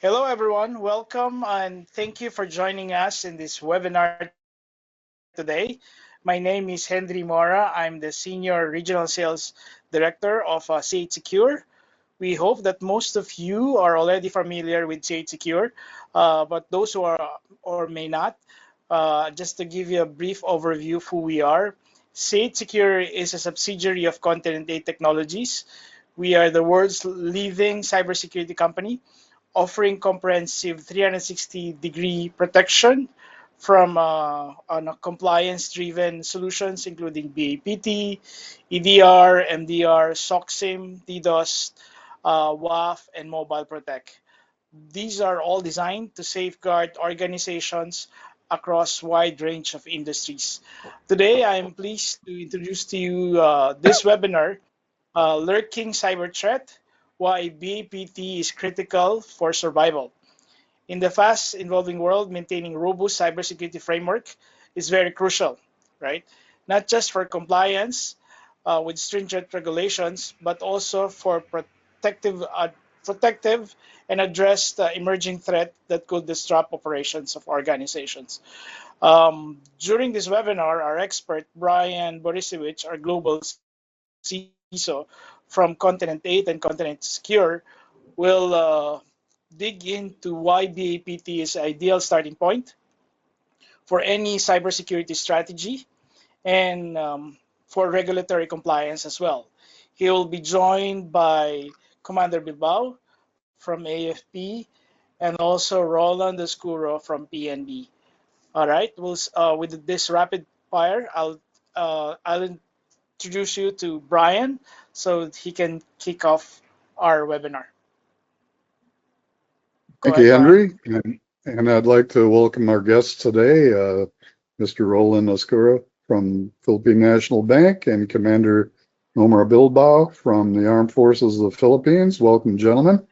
Hello, everyone. Welcome and thank you for joining us in this webinar today. My name is Henry Mora. I'm the Senior Regional Sales Director of CH Secure. We hope that most of you are already familiar with CH Secure, but those who are or may not, just to give you a brief overview of who we are. CH Secure is a subsidiary of Continent 8 Technologies. We are the world's leading cybersecurity company offering comprehensive 360-degree protection from on a compliance-driven solutions, including VAPT, EDR, MDR, SOCSIM, DDoS, WAF, and Mobile Protect. These are all designed to safeguard organizations across wide range of industries. Today, I am pleased to introduce to you this webinar, Lurking Cyber Threat, Why BAPT is Critical for Survival. In the fast evolving world, maintaining robust cybersecurity framework is very crucial, right? Not just for compliance with stringent regulations, but also for protective and address the emerging threat that could disrupt operations of organizations. During this webinar, our expert, Brian Borysewich, our global CISO from Continent 8 and Continent Secure, will dig into why BAPT is an ideal starting point for any cybersecurity strategy and for regulatory compliance as well. He will be joined by Commander Bilbao from AFP and also Roland Oscuro from PNB. All right, with this rapid fire, I'll introduce you to Brian so he can kick off our webinar. Go Thank you, ahead, Brian. Henry. And I'd like to welcome our guests today, Mr. Roland Oscure from Philippine National Bank and Commander Nomer Bilbao from the Armed Forces of the Philippines. Welcome, gentlemen.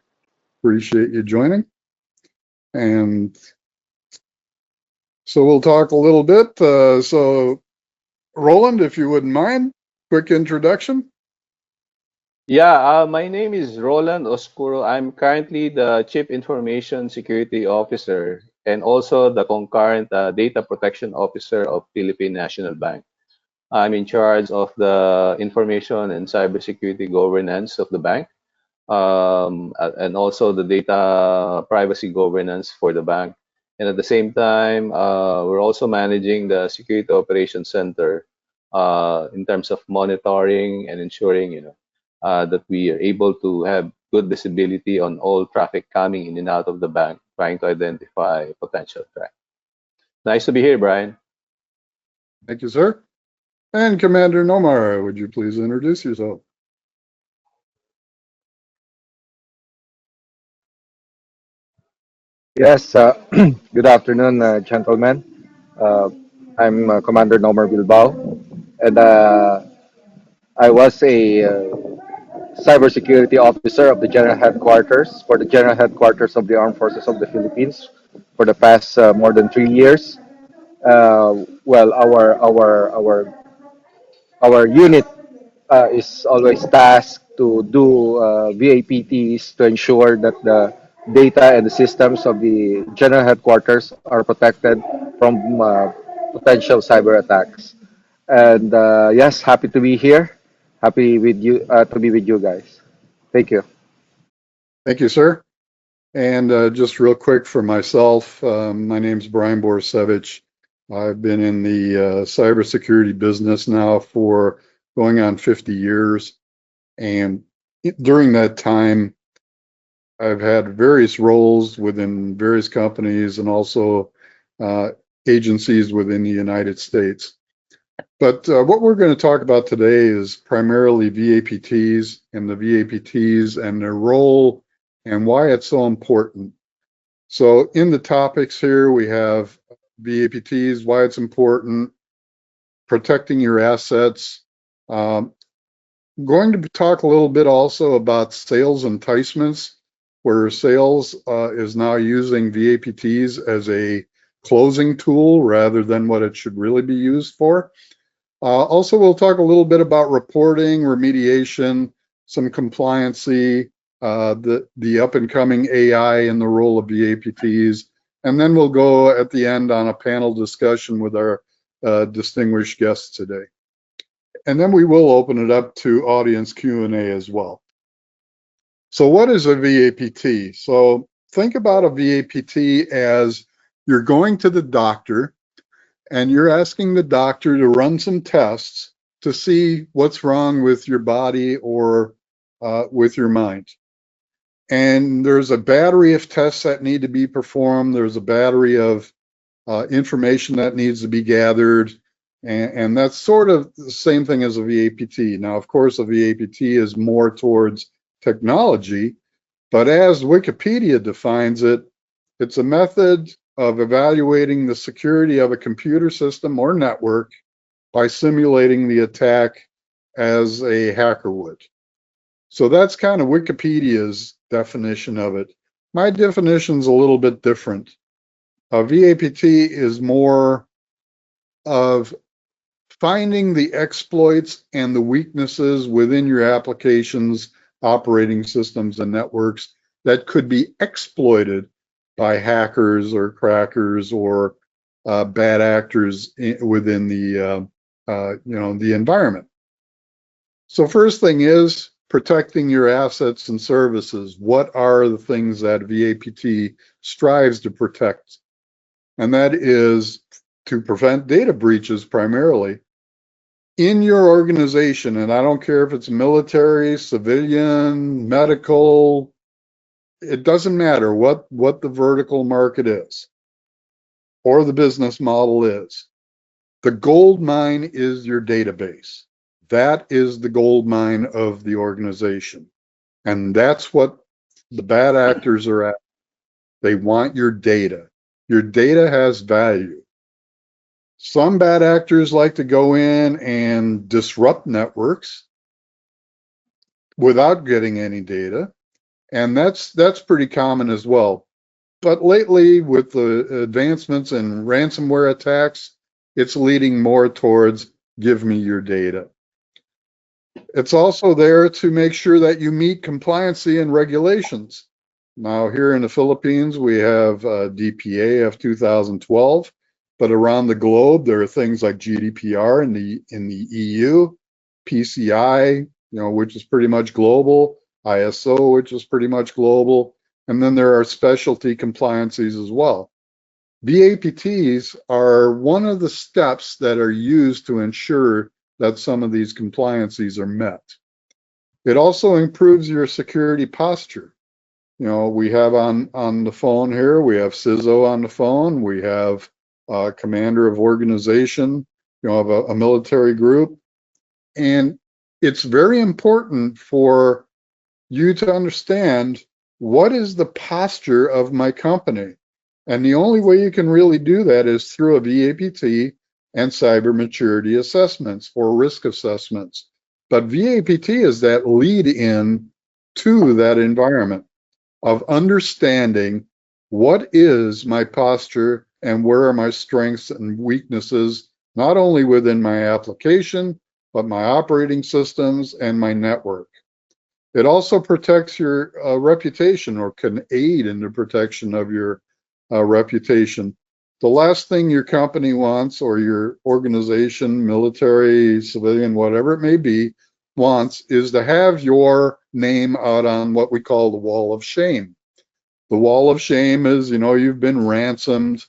Appreciate you joining. And so we'll talk a little bit. So, Roland, if you wouldn't mind, quick introduction. Yeah, my name is Roland Oscuro. I'm currently the Chief Information Security Officer and also the concurrent Data Protection Officer of Philippine National Bank. I'm in charge of the information and cybersecurity governance of the bank, and also the data privacy governance for the bank. And at the same time, we're also managing the Security Operations Center in terms of monitoring and ensuring, that we are able to have good visibility on all traffic coming in and out of the bank, trying to identify potential threat. Nice to be here, Brian. Thank you, sir. And Commander Nomar, would you please introduce yourself? Yes, good afternoon, gentlemen. Uh, I'm Commander Nomer Bilbao, and I was a cybersecurity officer of the General Headquarters for the General Headquarters of the Armed Forces of the Philippines for the past more than 3 years. Well, our unit is always tasked to do VAPTs to ensure that the data and the systems of the general headquarters are protected from potential cyber attacks. And yes, happy to be here. Happy with you to be with you guys. Thank you. Thank you, sir. And just real quick for myself, my name's Brian Borysewich. I've been in the cybersecurity business now for going on 50 years. And during that time, I've had various roles within various companies and also agencies within the United States. But what we're going to talk about today is primarily VAPTs and the VAPTs and their role and why it's so important. So in the topics here, we have VAPTs, why it's important, protecting your assets. Going to talk a little bit also about sales enticements, where sales is now using VAPTs as a closing tool rather than what it should really be used for. Also, we'll talk a little bit about reporting, remediation, some compliancy, the up and coming AI and the role of VAPTs, and then we'll go at the end on a panel discussion with our distinguished guests today. And then we will open it up to audience Q&A as well. So what is a VAPT? So think about a VAPT as you're going to the doctor and you're asking the doctor to run some tests to see what's wrong with your body or with your mind. And there's a battery of tests that need to be performed. There's a battery of information that needs to be gathered. And that's sort of the same thing as a VAPT. Now, of course, a VAPT is more towards technology, but as Wikipedia defines it, it's a method of evaluating the security of a computer system or network by simulating the attack as a hacker would. So that's kind of Wikipedia's definition of it. My definition's a little bit different. A VAPT is more of finding the exploits and the weaknesses within your applications, operating systems, and networks that could be exploited by hackers or crackers or bad actors within the the environment. So first thing is protecting your assets and services. What are the things that VAPT strives to protect? And that is to prevent data breaches primarily in your organization. And I don't care if it's military, civilian, medical, it doesn't matter what the vertical market is or the business model is. The gold mine is your database. That is the gold mine of the organization. And that's what the bad actors are at. They want your data. Your data has value. Some bad actors like to go in and disrupt networks without getting any data. And that's pretty common as well. But lately, with the advancements in ransomware attacks, it's leading more towards give me your data. It's also there to make sure that you meet compliancy and regulations. Now, here in the Philippines, we have DPA of 2012, but around the globe, there are things like GDPR in the EU, PCI, which is pretty much global, ISO, which is pretty much global, and then there are specialty compliances as well. VAPTs are one of the steps that are used to ensure that some of these compliances are met. It also improves your security posture. We have on the phone here, we have CISO on the phone, we have commander of organization, of a military group, and it's very important for you to understand what is the posture of my company. And the only way you can really do that is through a VAPT and cyber maturity assessments or risk assessments. But VAPT is that lead in to that environment of understanding what is my posture and where are my strengths and weaknesses, not only within my application, but my operating systems and my network. It also protects your reputation, or can aid in the protection of your reputation. The last thing your company wants, or your organization, military, civilian, whatever it may be, wants is to have your name out on what we call the wall of shame. The wall of shame is, you've been ransomed,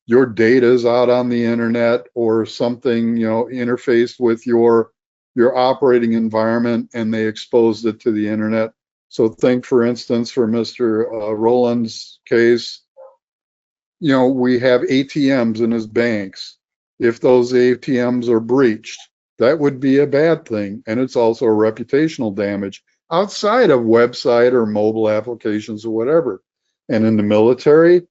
your data is out on the internet or something, interfaced with your operating environment, and they exposed it to the internet. So think, for instance, for Mr. Roland's case, we have ATMs in his banks. If those ATMs are breached, that would be a bad thing. And it's also a reputational damage outside of website or mobile applications or whatever. And in the military,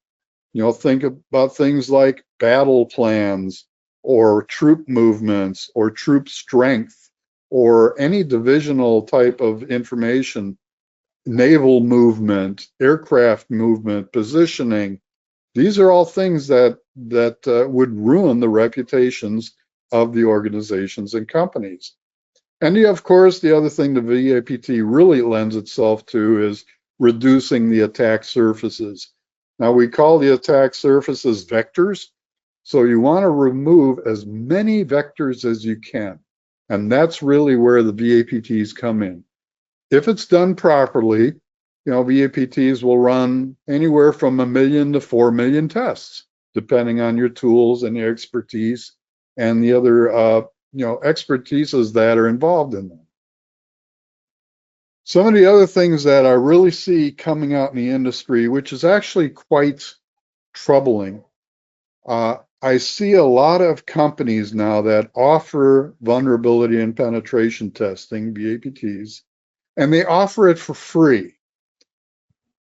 think about things like battle plans or troop movements or troop strength or any divisional type of information, naval movement, aircraft movement, positioning. These are all things that would ruin the reputations of the organizations and companies. And of course, the other thing the VAPT really lends itself to is reducing the attack surfaces. Now, we call the attack surfaces vectors. So you want to remove as many vectors as you can. And that's really where the VAPTs come in. If it's done properly, VAPTs will run anywhere from 1 million to 4 million tests, depending on your tools and your expertise and the other, expertises that are involved in them. Some of the other things that I really see coming out in the industry, which is actually quite troubling, I see a lot of companies now that offer vulnerability and penetration testing, VAPTs, and they offer it for free.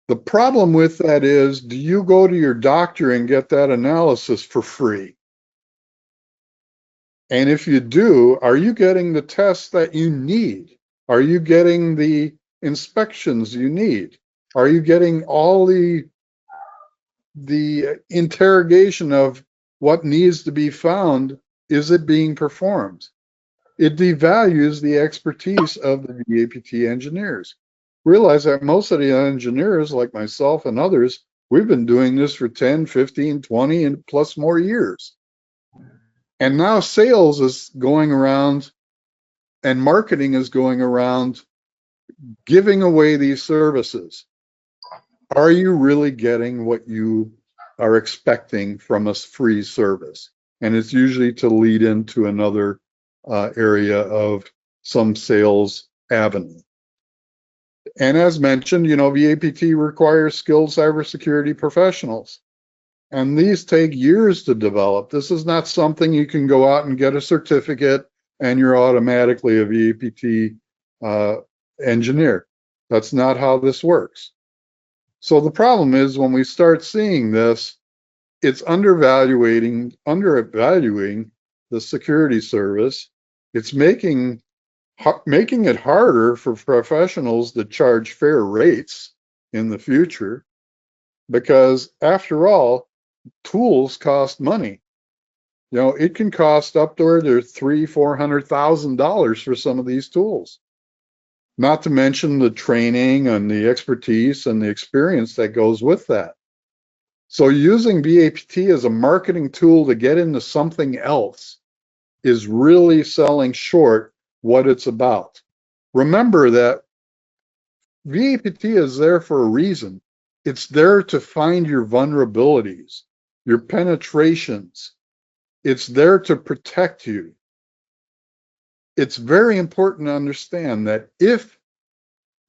The problem with that is, do you go to your doctor and get that analysis for free? And if you do, are you getting the tests that you need? Are you getting the inspections you need? Are you getting all the interrogation of what needs to be found? Is it being performed? It devalues the expertise of the VAPT engineers. Realize that most of the engineers, like myself and others, we've been doing this for 10, 15, 20, and plus more years. And now sales is going around and marketing is going around giving away these services. Are you really getting what you are expecting from a free service? And it's usually to lead into another area of some sales avenue. And as mentioned, VAPT requires skilled cybersecurity professionals. And these take years to develop. This is not something you can go out and get a certificate and you're automatically a VAPT engineer. That's not how this works. So the problem is when we start seeing this, it's undervaluing the security service. It's making it harder for professionals to charge fair rates in the future, because after all, tools cost money. It can cost upward to $300,000-$400,000 for some of these tools. Not to mention the training and the expertise and the experience that goes with that. So using VAPT as a marketing tool to get into something else is really selling short what it's about. Remember that VAPT is there for a reason. It's there to find your vulnerabilities, your penetrations. It's there to protect you. It's very important to understand that if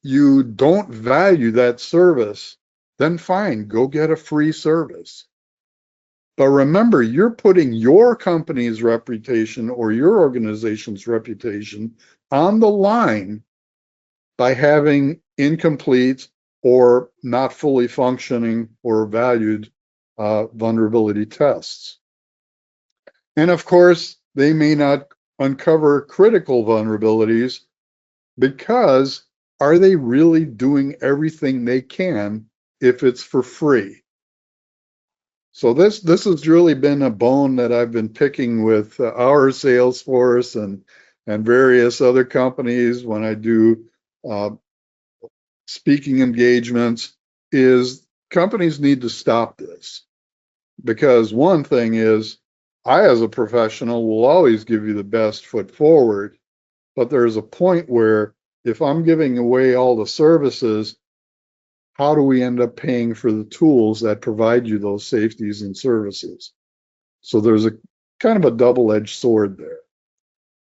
you don't value that service, then fine, go get a free service. But remember, you're putting your company's reputation or your organization's reputation on the line by having incomplete or not fully functioning or valued vulnerability tests. And of course, they may not uncover critical vulnerabilities because are they really doing everything they can if it's for free? So this has really been a bone that I've been picking with our sales force and various other companies when I do speaking engagements, is companies need to stop this. Because one thing is, I as a professional will always give you the best foot forward, but there's a point where if I'm giving away all the services, how do we end up paying for the tools that provide you those safeties and services? So there's a kind of a double-edged sword there.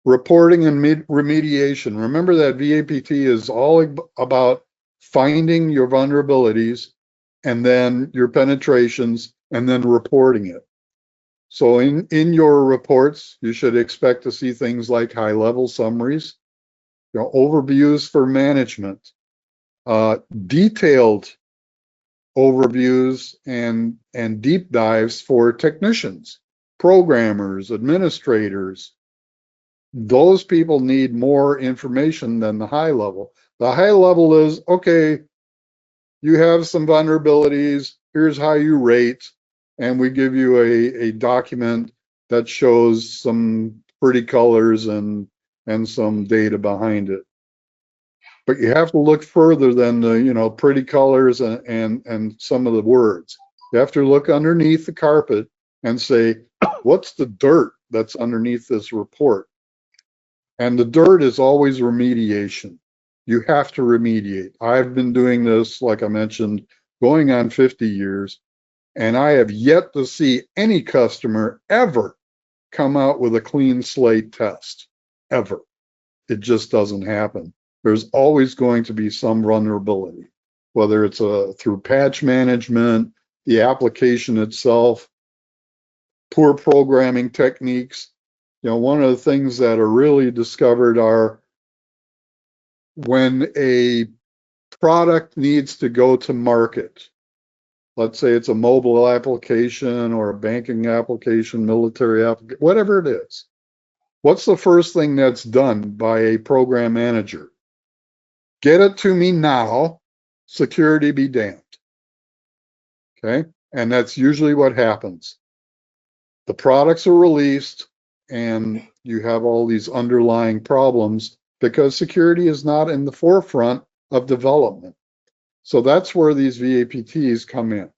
Reporting and remediation. Remember that VAPT is all about finding your vulnerabilities and then your penetrations and then reporting it. So in your reports, you should expect to see things like high-level summaries, overviews for management, detailed overviews and deep dives for technicians, programmers, administrators. Those people need more information than the high level. The high level is, okay, you have some vulnerabilities, here's how you rate, and we give you a document that shows some pretty colors and and some data behind it. But you have to look further than the, you know, pretty colors and some of the words. You have to look underneath the carpet and say, what's the dirt that's underneath this report? And the dirt is always remediation. You have to remediate. I've been doing this, like I mentioned, going on 50 years, and I have yet to see any customer ever come out with a clean slate test, ever. It just doesn't happen. There's always going to be some vulnerability, whether it's through patch management, the application itself, poor programming techniques. You know, one of the things that are really discovered are when a product needs to go to market. Let's say it's a mobile application or a banking application, military application, whatever it is. What's the first thing that's done by a program manager? Get it to me now, security be damned. Okay, and that's usually what happens. The products are released and you have all these underlying problems because security is not in the forefront of development. So that's where these VAPTs come in.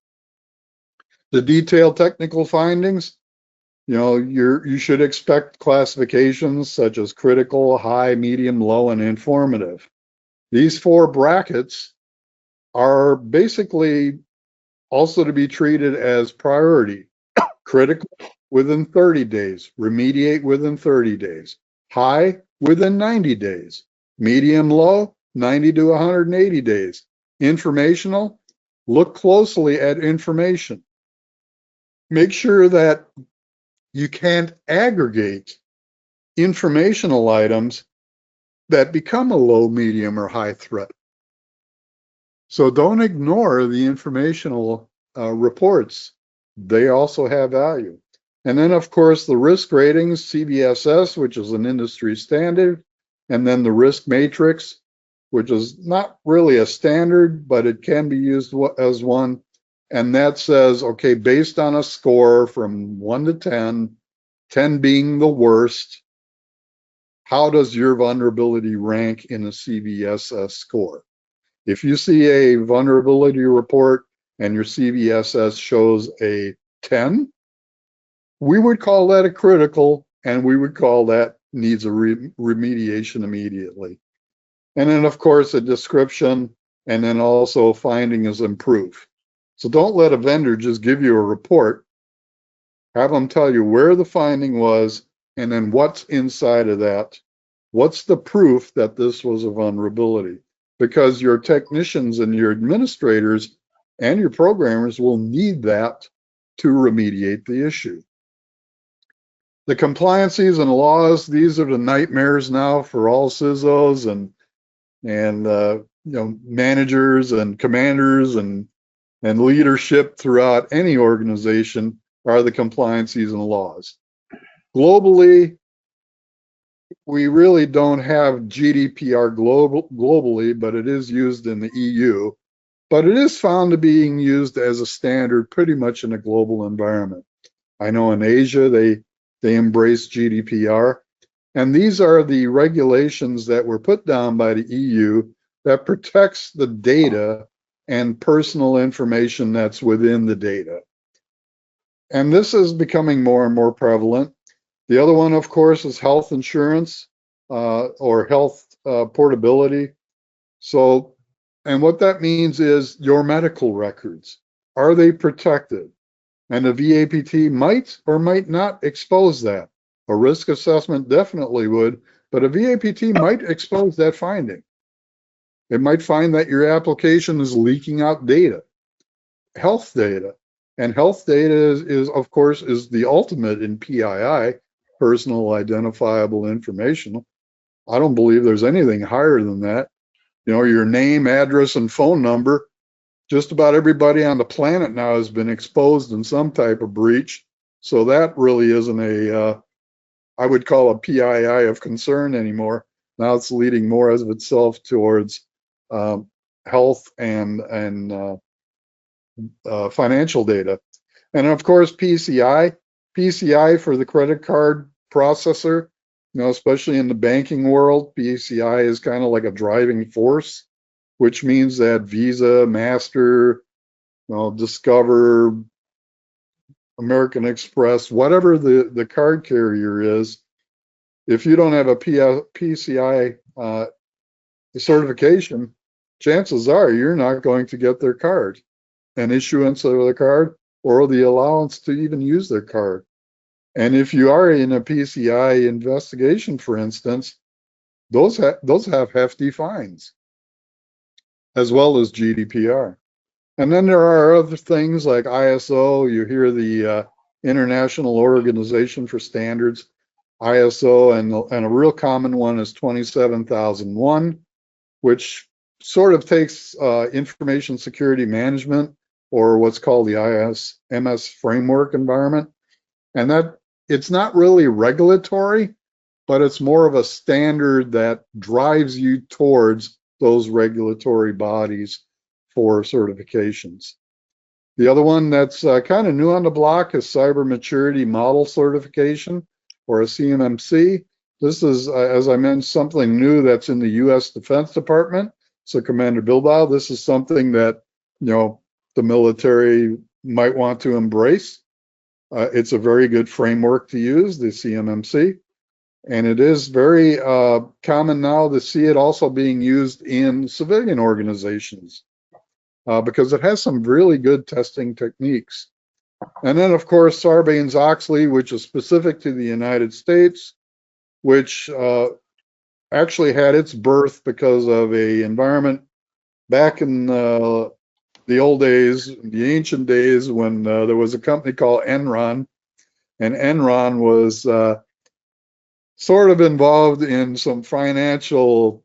The detailed technical findings, you know, you should expect classifications such as critical, high, medium, low, and informative. These 4 brackets are basically also to be treated as priority. Critical, within 30 days. Remediate within 30 days. High, within 90 days. Medium, low, 90 to 180 days. Informational, look closely at information. Make sure that you can't aggregate informational items that become a low, medium, or high threat. So don't ignore the informational reports. They also have value. And then, of course, the risk ratings, CBSS, which is an industry standard, and then the risk matrix, which is not really a standard, but it can be used as one. And that says, okay, based on a score from 1 to 10, 10 being the worst, how does your vulnerability rank in a CBSS score? If you see a vulnerability report and your CBSS shows a 10, we would call that a critical, and we would call that needs a remediation immediately. And then, of course, a description, and then also finding is improve. So don't let a vendor just give you a report. Have them tell you where the finding was, and then what's inside of that. What's the proof that this was a vulnerability? Because your technicians and your administrators and your programmers will need that to remediate the issue. The compliances and laws, these are the nightmares now for all CISOs and you know, managers and commanders and leadership throughout any organization are the compliances and laws. Globally, we really don't have GDPR globally, but it is used in the EU. But it is found to being used as a standard pretty much in a global environment. I know in Asia, they embrace GDPR. And these are the regulations that were put down by the EU that protects the data and personal information that's within the data. And this is becoming more and more prevalent. The other one, of course, is health insurance or health portability. So, and what that means is your medical records. Are they protected? And the VAPT might or might not expose that. A risk assessment definitely would, but a VAPT might expose that finding. It might find that your application is leaking out data, health data. And health data is of course, is the ultimate in PII, personal identifiable information. I don't believe there's anything higher than that. You know, your name, address, and phone number. Just about everybody on the planet now has been exposed in some type of breach. So that really isn't a, I would call a PII of concern anymore. Now it's leading more of itself towards health and financial data. And of course, PCI for the credit card processor. especially in the banking world, PCI is kind of like a driving force, which means that Visa, Master, Discover, American Express, whatever the card carrier is, if you don't have a PCI certification, chances are you're not going to get their card, an issuance of the card, or the allowance to even use their card. And if you are in a PCI investigation, for instance, those have hefty fines, as well as GDPR. And then there are other things like ISO. You hear the International Organization for Standards, ISO, and a real common one is 27001, which sort of takes information security management, or what's called the ISMS framework environment. And that it's not really regulatory, but it's more of a standard that drives you towards those regulatory bodies for certifications. The other one that's kind of new on the block is Cyber Maturity Model Certification, or a CMMC. This is, as I mentioned, something new that's in the U.S. Defense Department. So Commander Bilbao, this is something that, the military might want to embrace. It's a very good framework to use, the CMMC. And it is very common now to see it also being used in civilian organizations because it has some really good testing techniques. And then, of course, Sarbanes-Oxley, which is specific to the United States, which actually had its birth because of an environment back in the old days, the ancient days, when there was a company called Enron, and Enron was sort of involved in some financial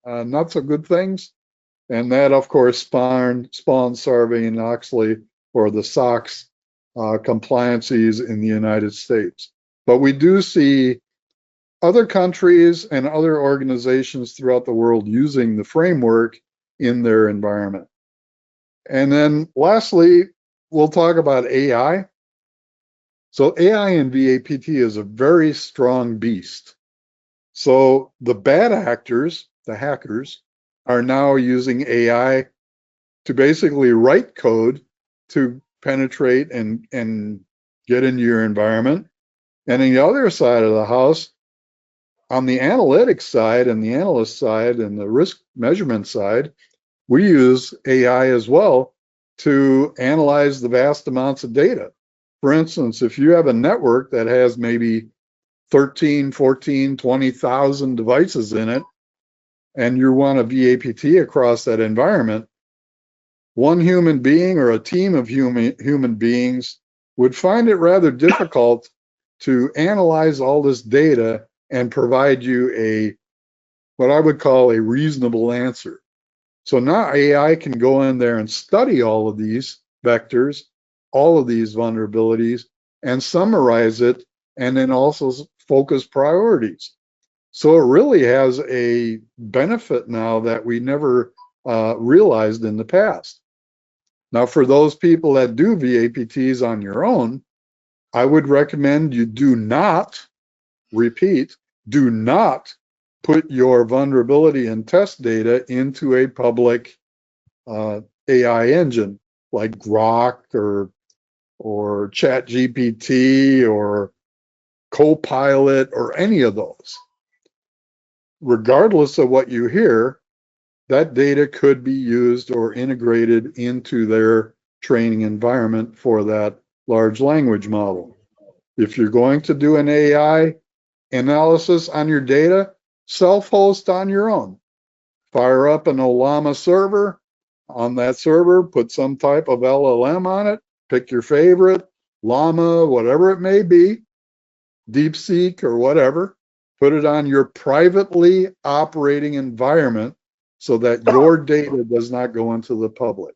not so good things. And that, of course, spawned Sarbanes-Oxley, or the SOX compliances in the United States. But we do see other countries and other organizations throughout the world using the framework in their environment. And then lastly, we'll talk about AI. So AI in VAPT is a very strong beast. So the bad actors, the hackers, are now using AI to basically write code to penetrate and get into your environment. And on the other side of the house, on the analytics side and the analyst side and the risk measurement side, we use AI as well to analyze the vast amounts of data. For instance, if you have a network that has maybe 13, 14, 20,000 devices in it, and you want a VAPT across that environment, one human being or a team of human beings would find it rather difficult to analyze all this data and provide you what I would call a reasonable answer. So now AI can go in there and study all of these vectors, all of these vulnerabilities, and summarize it, and then also focus priorities. So it really has a benefit now that we never realized in the past. Now, for those people that do VAPTs on your own, I would recommend you do not, repeat, do not put your vulnerability and test data into a public AI engine like Grok or ChatGPT or Copilot or any of those. Regardless of what you hear, that data could be used or integrated into their training environment for that large language model. If you're going to do an AI analysis on your data, self-host on your own. Fire up an Olama server. On that server, put some type of LLM on it. Pick your favorite, Llama, whatever it may be, DeepSeek or whatever. Put it on your privately operating environment so that your data does not go into the public.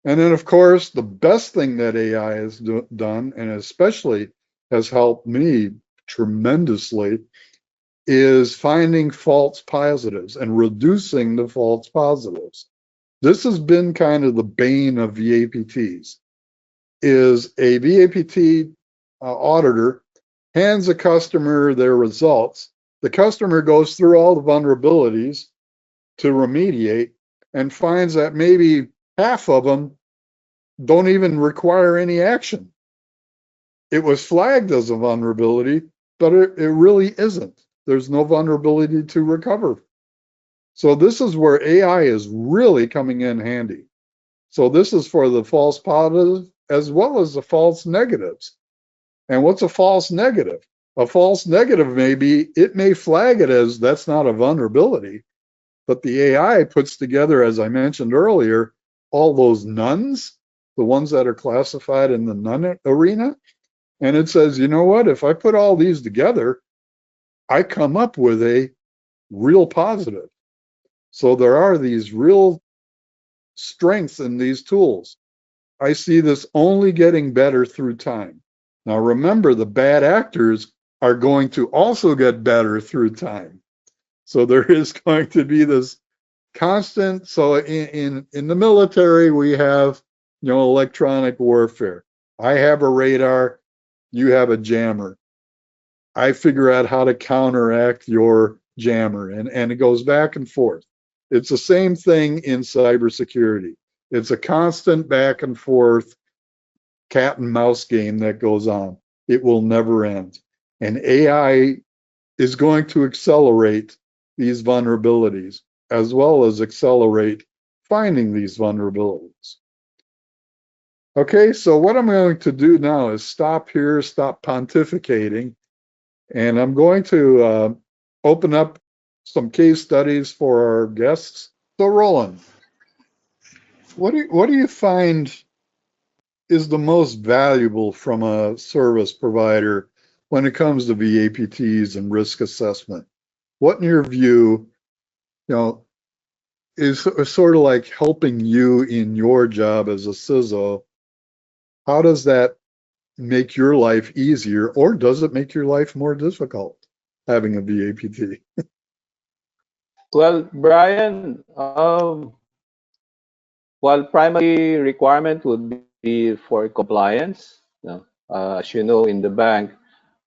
And then, of course, the best thing that AI has done, and especially has helped me tremendously, is finding false positives and reducing the false positives. This has been kind of the bane of VAPTs, is a VAPT auditor hands the customer their results. The customer goes through all the vulnerabilities to remediate and finds that maybe half of them don't even require any action. It was flagged as a vulnerability, but it really isn't. There's no vulnerability to recover. So this is where AI is really coming in handy. So this is for the false positives as well as the false negatives. And what's a false negative? A false negative it may flag it as that's not a vulnerability, but the AI puts together, as I mentioned earlier, all those nuns, the ones that are classified in the none arena. And it says, you know what, if I put all these together, I come up with a real positive. So there are these real strengths in these tools. I see this only getting better through time. Now remember, the bad actors are going to also get better through time. So there is going to be this constant. So in the military, we have, electronic warfare. I have a radar, you have a jammer. I figure out how to counteract your jammer, and it goes back and forth. It's the same thing in cybersecurity. It's a constant back and forth cat and mouse game that goes on. It will never end. And AI is going to accelerate these vulnerabilities as well as accelerate finding these vulnerabilities. Okay, so what I'm going to do now is stop here, stop pontificating, and I'm going to open up some case studies for our guests. So Roland, what do you find is the most valuable from a service provider when it comes to VAPTs and risk assessment? What, in your view, is sort of like helping you in your job as a CISO? How does that make your life easier, or does it make your life more difficult having a VAPT? Well, Brian, while primary requirement would be for compliance, as you know, in the bank,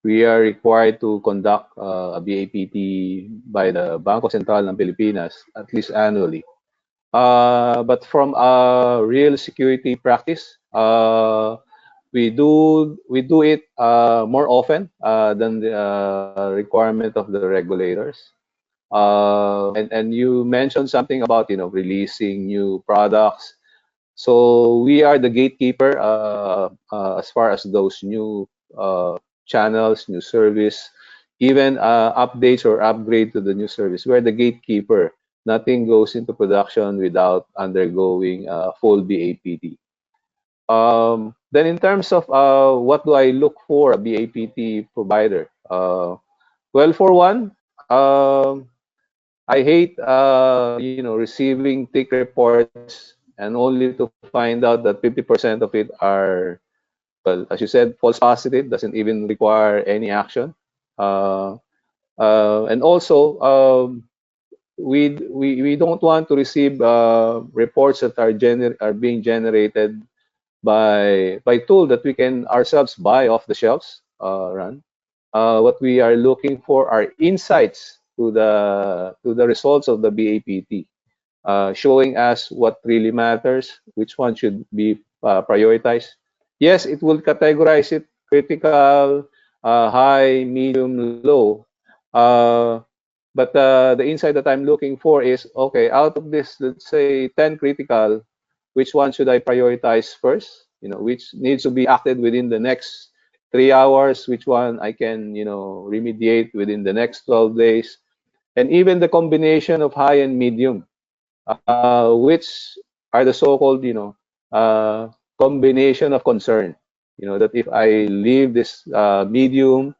we are required to conduct a BAPT by the Bangko Sentral ng Pilipinas at least annually. But from a real security practice, we do it more often than the requirement of the regulators. And you mentioned something about releasing new products. So we are the gatekeeper as far as those new channels, new service, even updates or upgrade to the new service. We're the gatekeeper. Nothing goes into production without undergoing full BAPT. Then in terms of what do I look for a BAPT provider? Well, for one, I hate receiving tick reports and only to find out that 50% of it are, well, as you said, false positive, doesn't even require any action. And also, we don't want to receive reports that are being generated by tool that we can ourselves buy off the shelves, run. What we are looking for are insights to the results of the BAPT, showing us what really matters, which one should be prioritized. Yes, it will categorize it critical, high, medium, low. But the insight that I'm looking for is, okay, out of this, let's say 10 critical, which one should I prioritize first? Which needs to be acted within the next 3 hours, which one I can, remediate within the next 12 days. And even the combination of high and medium, which are the so-called, combination of concern. That if I leave this medium,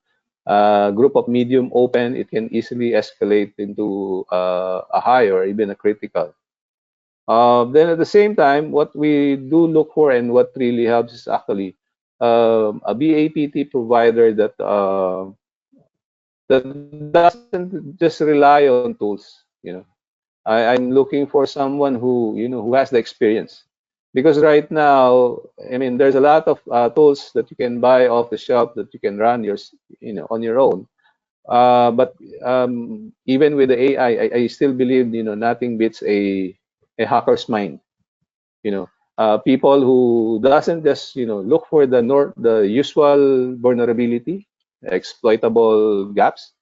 group of medium open, it can easily escalate into a high or even a critical. Then at the same time, what we do look for and what really helps is actually a BAPT provider that doesn't just rely on tools. I'm looking for someone who has the experience. Because right now, I mean, there's a lot of tools that you can buy off the shelf that you can run on your own. But even with the AI, I still believe, nothing beats a hacker's mind. People who doesn't just, look for the usual vulnerability, exploitable gaps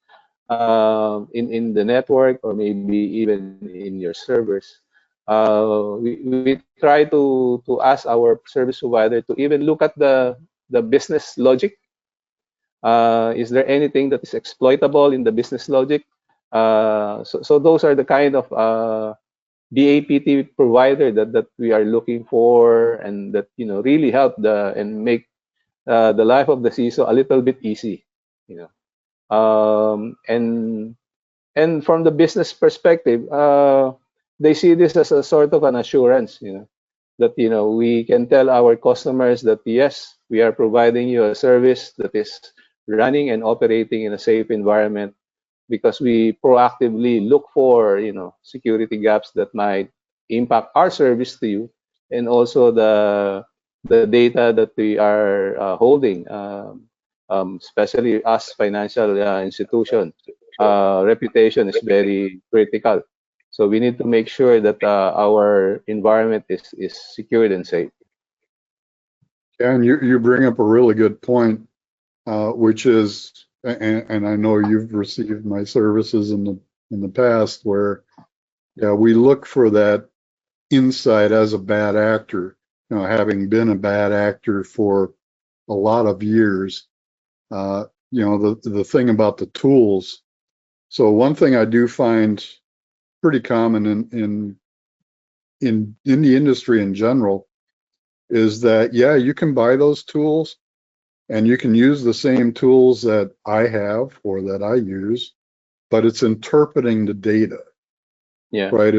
in the network, or maybe even in your servers. We try to ask our service provider to even look at the business logic. Is there anything that is exploitable in the business logic? So those are the kind of BAPT provider that we are looking for, and that really help and make the life of the CISO a little bit easy. You know, and from the business perspective, they see this as a sort of an assurance. That we can tell our customers that yes, we are providing you a service that is running and operating in a safe environment, because we proactively look for security gaps that might impact our service to you, and also the data that we are holding, especially as financial institution. Reputation is very critical, so we need to make sure that our environment is secured and safe. And you bring up a really good point, which is, and I know you've received my services in the past, where we look for that insight as a bad actor. Having been a bad actor for a lot of years, the thing about the tools. So one thing I do find pretty common in the industry in general is that you can buy those tools, and you can use the same tools that I have or that I use, but it's interpreting the data. Yeah. Right.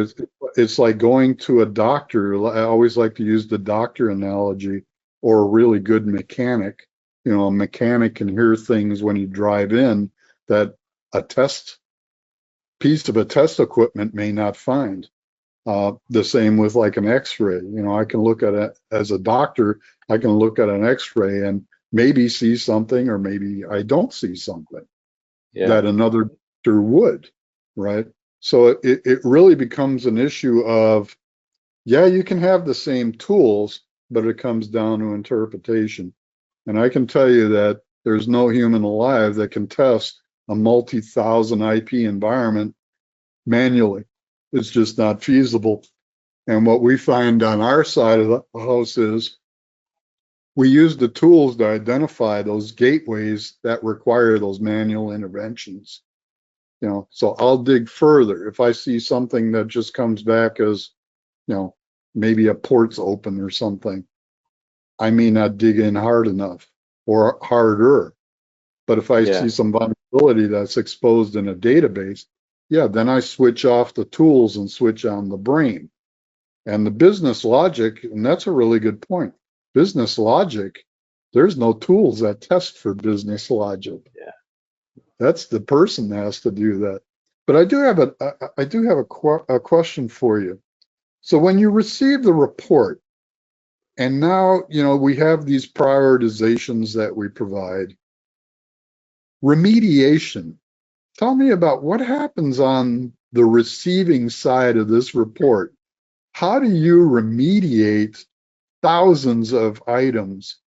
It's like going to a doctor. I always like to use the doctor analogy, or a really good mechanic. A mechanic can hear things when you drive in that a piece of test equipment may not find. The same with like an X-ray. I can look at it as a doctor. I can look at an X-ray and maybe see something, or maybe I don't see something that another doctor would. Right. So it really becomes an issue of, you can have the same tools, but it comes down to interpretation. And I can tell you that there's no human alive that can test a multi-thousand IP environment manually. It's just not feasible. And what we find on our side of the house is we use the tools to identify those gateways that require those manual interventions. So I'll dig further. If I see something that just comes back as, maybe a port's open or something, I may not dig in hard enough or harder. But if I see some vulnerability that's exposed in a database, then I switch off the tools and switch on the brain. And the business logic, and that's a really good point. Business logic, there's no tools that test for business logic. That's the person that has to do that. But I do have a question for you. So when you receive the report, and now we have these prioritizations that we provide, remediation. Tell me about what happens on the receiving side of this report. How do you remediate thousands of items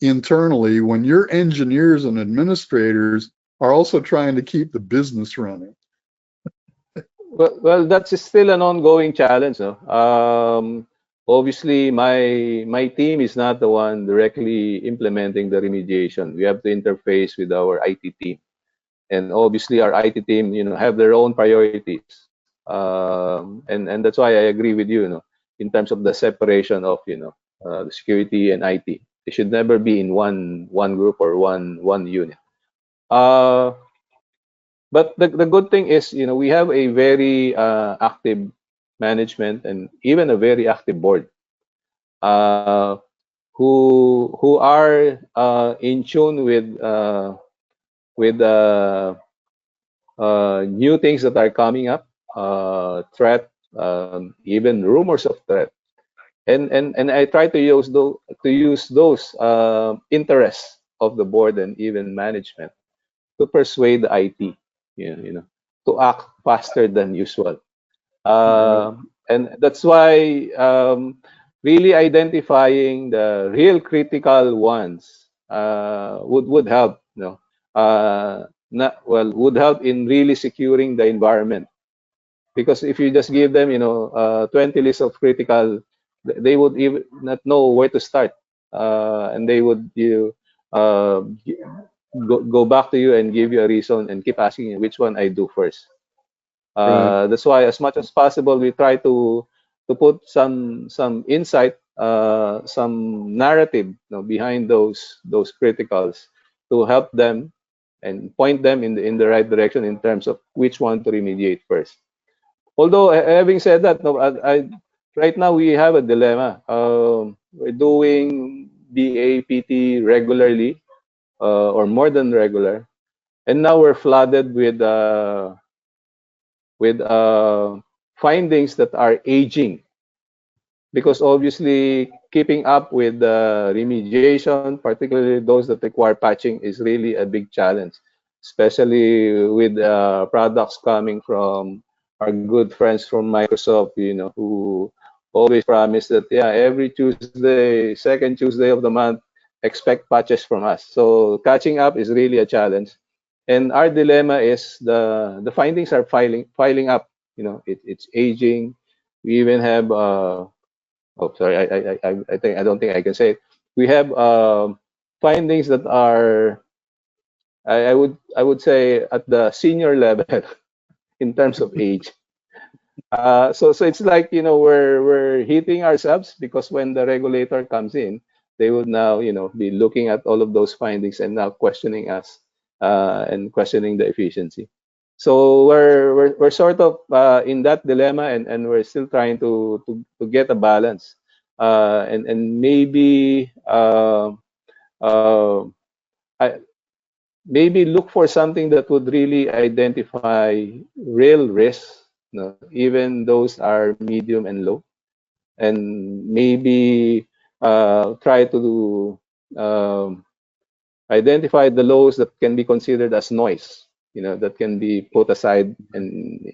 internally when your engineers and administrators are also trying to keep the business running? Well, that's still an ongoing challenge. No? Obviously, my team is not the one directly implementing the remediation. We have to interface with our IT team, and obviously our IT team, have their own priorities. And that's why I agree with you, in terms of the separation of the security and IT. They should never be in one group or one unit. But the good thing is, we have a very active management, and even a very active board, who are in tune with new things that are coming up, threat, even rumors of threat. And I try to use those interests of the board and even management to persuade the IT, to act faster than usual. Right. And that's why really identifying the real critical ones would help, would help in really securing the environment. Because if you just give them, 20 lists of critical, they would even not know where to start, and they would uh, go back to you and give you a reason and keep asking you which one I do first. Right. That's why, as much as possible, we try to put some insight, some narrative, behind those criticals to help them and point them in the right direction in terms of which one to remediate first. Although, having said that, no, right now we have a dilemma. We're doing BAPT regularly, or more than regular, and now we're flooded with findings that are aging, because obviously keeping up with the remediation, particularly those that require patching, is really a big challenge, especially with products coming from our good friends from Microsoft, who always promise that, yeah, every Tuesday, second Tuesday of the month, expect patches from us. So catching up is really a challenge. And our dilemma is the findings are filing up. It's aging. We even have oh, sorry. I don't think I can say it. We have findings that are, I would say, at the senior level in terms of age. So it's like, we're hitting ourselves, because when the regulator comes in, they would now, be looking at all of those findings and now questioning us, and questioning the efficiency. So we're sort of in that dilemma, and we're still trying to get a balance, and uh, I, maybe look for something that would really identify real risks, even those are medium and low, and maybe try to identify the lows that can be considered as noise, that can be put aside, and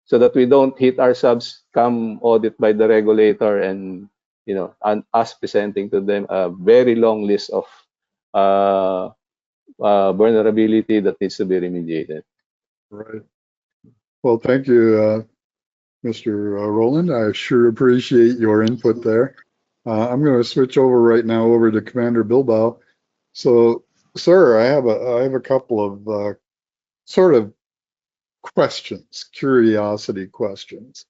so that we don't hit ourselves come audit by the regulator, and us presenting to them a very long list of uh, vulnerability that needs to be remediated. Right. Well, thank you, Mr. Roland. I sure appreciate your input there. I'm going to switch over to Commander Bilbao. So, sir, I have a couple of sort of questions, curiosity questions,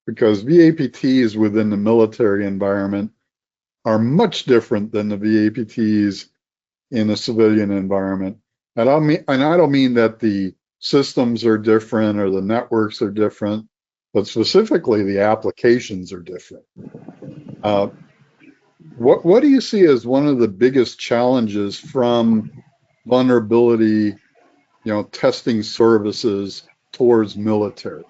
because VAPTs within the military environment are much different than the VAPTs in the civilian environment. And I don't mean that the systems are different or the networks are different, but specifically the applications are different. What do you see as one of the biggest challenges from vulnerability, testing services towards military?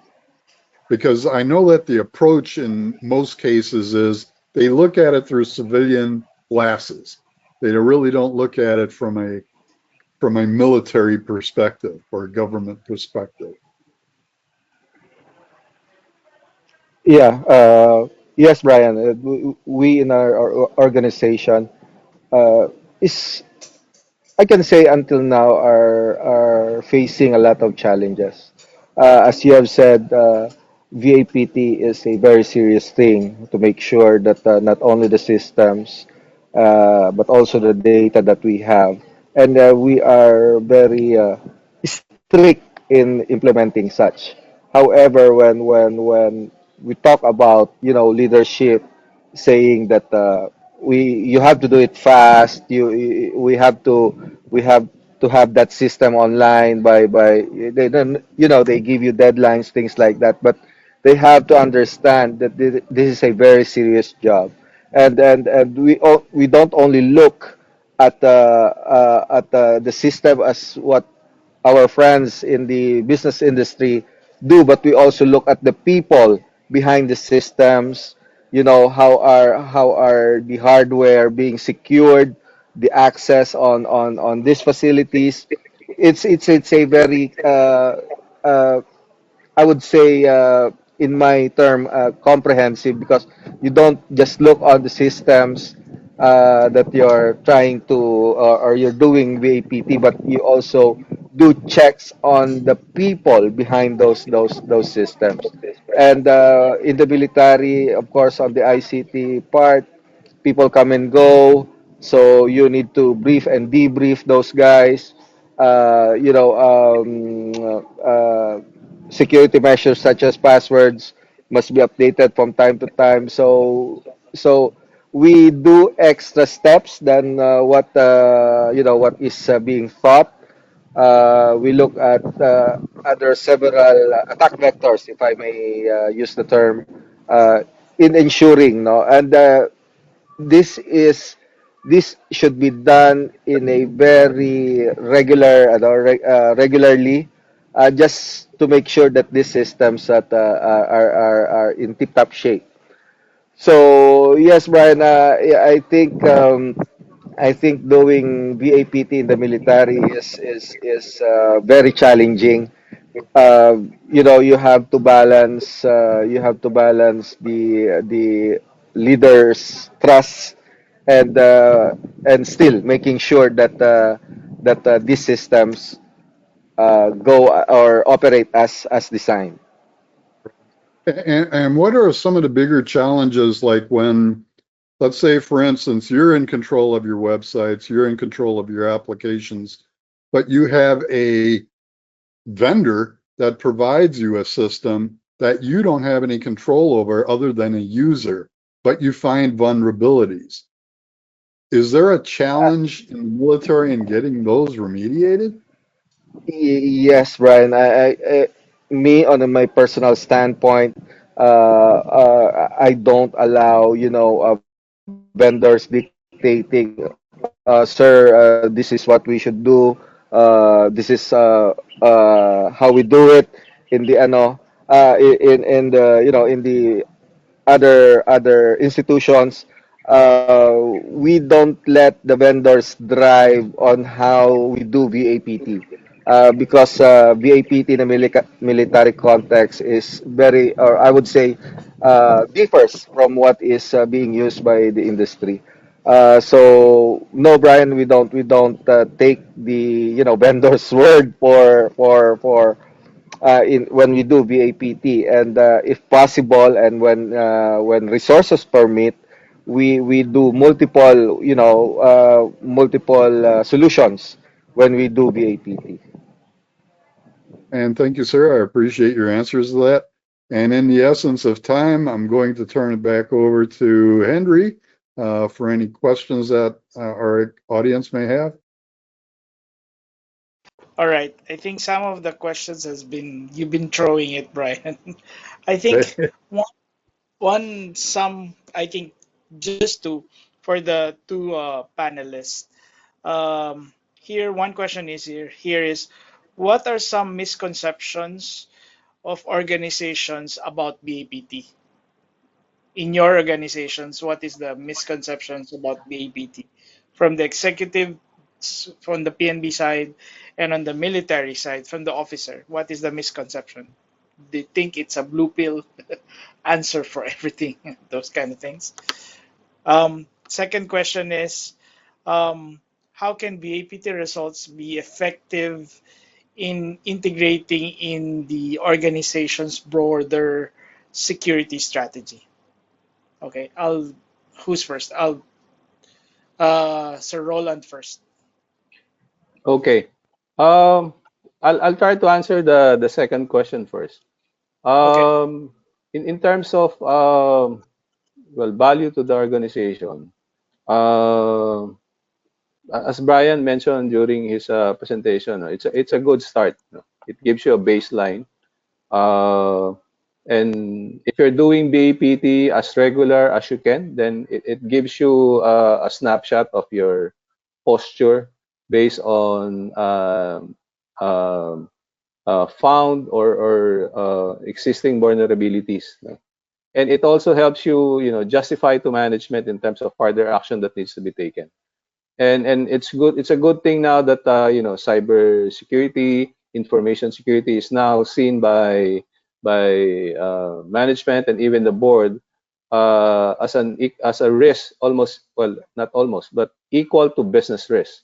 Because I know that the approach in most cases is they look at it through civilian glasses. They really don't look at it from a military perspective or a government perspective. Yeah, yes, Brian. We in our organization is, I can say, until now are facing a lot of challenges. As you have said, VAPT is a very serious thing to make sure that not only the systems, but also the data that we have, and we are very strict in implementing such. However, when we talk about leadership saying that you have to do it fast, we have to have that system online by they then they give you deadlines, things like that, but they have to understand that this is a very serious job, and we don't only look at the system as what our friends in the business industry do, but we also look at the people behind the systems, how are the hardware being secured, the access on these facilities. It's a very uh, I would say, in my term, comprehensive, because you don't just look on the systems that you're trying to, or you're doing VAPT, but you also do checks on the people behind those systems. And in the military, of course, on the ICT part, people come and go, so you need to brief and debrief those guys. uh, you know um, uh, Security measures such as passwords must be updated from time to time. So we do extra steps than what is being thought. We look at other several attack vectors, if I may use the term, in ensuring, no, and this is this should be done in a very regularly, just to make sure that these systems that are in tip-top shape. So yes, Brian, yeah, I think doing VAPT in the military is very challenging. You have to balance the leaders' trust, and still making sure that these systems go or operate as designed. And what are some of the bigger challenges, like when, let's say, for instance, you're in control of your websites, you're in control of your applications, but you have a vendor that provides you a system that you don't have any control over other than a user, but you find vulnerabilities. Is there a challenge in the military in getting those remediated? Yes, Brian. Me, on my personal standpoint, I don't allow, vendors dictating, sir, this is what we should do. This is how we do it in the in the in the other institutions. We don't let the vendors drive on how we do VAPT, because VAPT in a military context is very, or I would say, differs from what is being used by the industry. So no, Brian, we don't take the vendor's word for in when we do VAPT, and if possible, and when resources permit, we do multiple solutions when we do VAPT. And thank you, sir. I appreciate your answers to that. And in the essence of time, I'm going to turn it back over to Henry for any questions that our audience may have. All right. I think some of the questions has been you've been throwing it, Brian. I think Okay. one, I think just two for the two panelists. Here, one question is here is what are some misconceptions of organizations about BAPT? In your organizations, what is the misconceptions about BAPT from the executive, from the PNB side, and on the military side, from the officer? What is the misconception? They think it's a blue pill answer for everything, those kind of things. Second question is, how can BAPT results be effective in integrating in the organization's broader security strategy? Okay, who's first? Sir Roland first. Okay. Um, I'll try to answer the second question first. Okay. In terms of well, value to the organization, um, as Brian mentioned during his presentation, it's a good start. It gives you a baseline. Uh, and if you're doing BAPT as regular as you can, then it gives you a snapshot of your posture based on found or existing vulnerabilities. and it also helps you, justify to management in terms of further action that needs to be taken. And it's good. It's a good thing now that cyber security, information security is now seen by management and even the board as a risk, almost, well, not almost, but equal to business risk.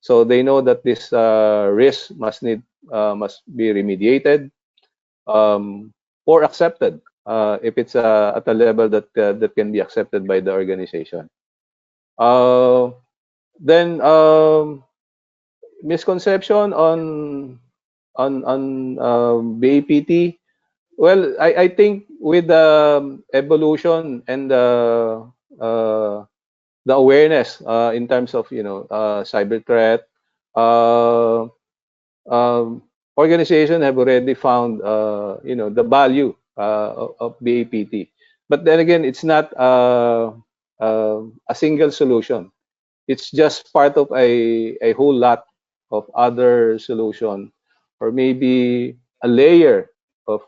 So they know that this risk must be remediated, or accepted, if it's at a level that can be accepted by the organization. Uh, then misconception on BAPT. Well, I think with the evolution and the awareness in terms of cyber threat, uh, organization have already found the value of BAPT. But then again, it's not a single solution. It's just part of a whole lot of other solution, or maybe a layer of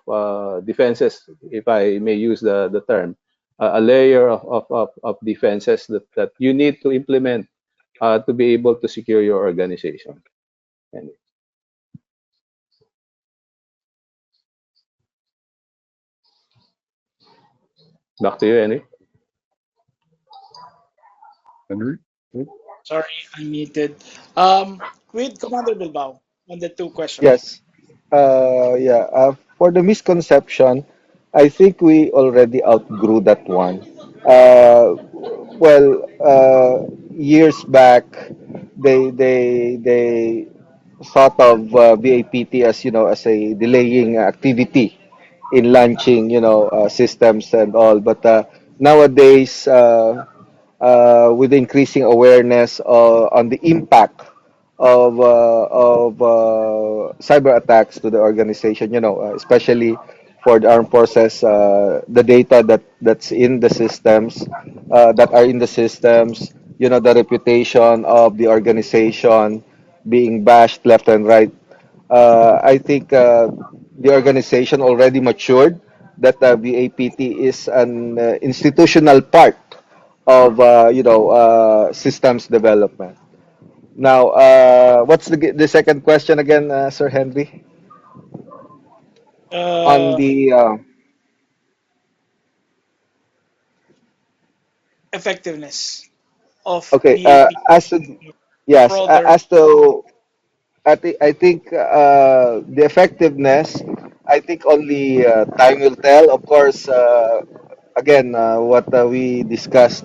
defenses, if I may use the term, a layer of defenses that you need to implement to be able to secure your organization. And back to you, Henry. Henry? Sorry, I muted. With Commander Bilbao on the two questions. Yes. Yeah. For the misconception, I think we already outgrew that one. Years back, they thought of VAPT as as a delaying activity in launching systems and all. But nowadays, with increasing awareness on the impact of cyber attacks to the organization, especially for the armed forces, the data that's in the systems, that are in the systems, the reputation of the organization being bashed left and right. I think the organization already matured that VAPT is an institutional part of systems development. Now, what's the second question again, Sir Henry? On Uh, the Effectiveness of okay, as to VAPT yes, broader. as to I think the effectiveness, I think only time will tell. Of course, again, what we discussed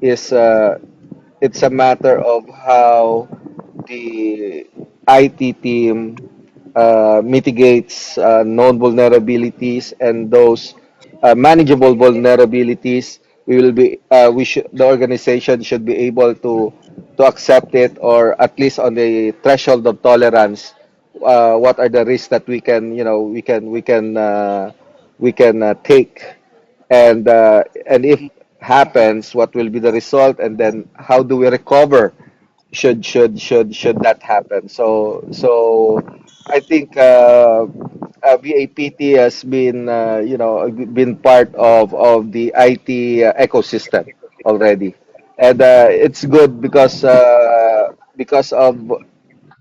is it's a matter of how the IT team mitigates known vulnerabilities, and those manageable vulnerabilities. We should, the organization should be able to accept it, or at least on the threshold of tolerance. What are the risks that we can take, and if happens, what will be the result, and then how do we recover should that happen. So I think VAPT has been been part of the IT ecosystem already, and it's good because of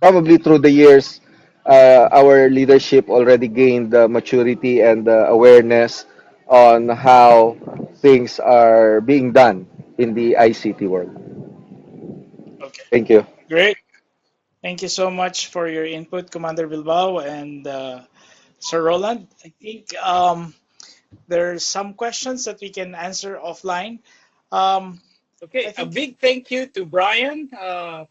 probably through the years, our leadership already gained maturity and awareness on how things are being done in the ICT world. Okay, Thank you. great. Thank you so much for your input, Commander Bilbao and Sir Roland. I think there's some questions that we can answer offline. Um, Okay, I a think big thank you to Brian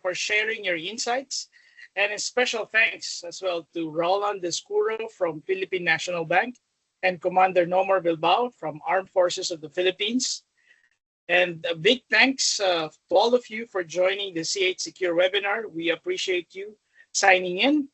for sharing your insights, and a special thanks as well to Roland Descuro from Philippine National Bank and Commander Nomer Bilbao from Armed Forces of the Philippines. And a big thanks to all of you for joining the CH Secure webinar. We appreciate you signing in.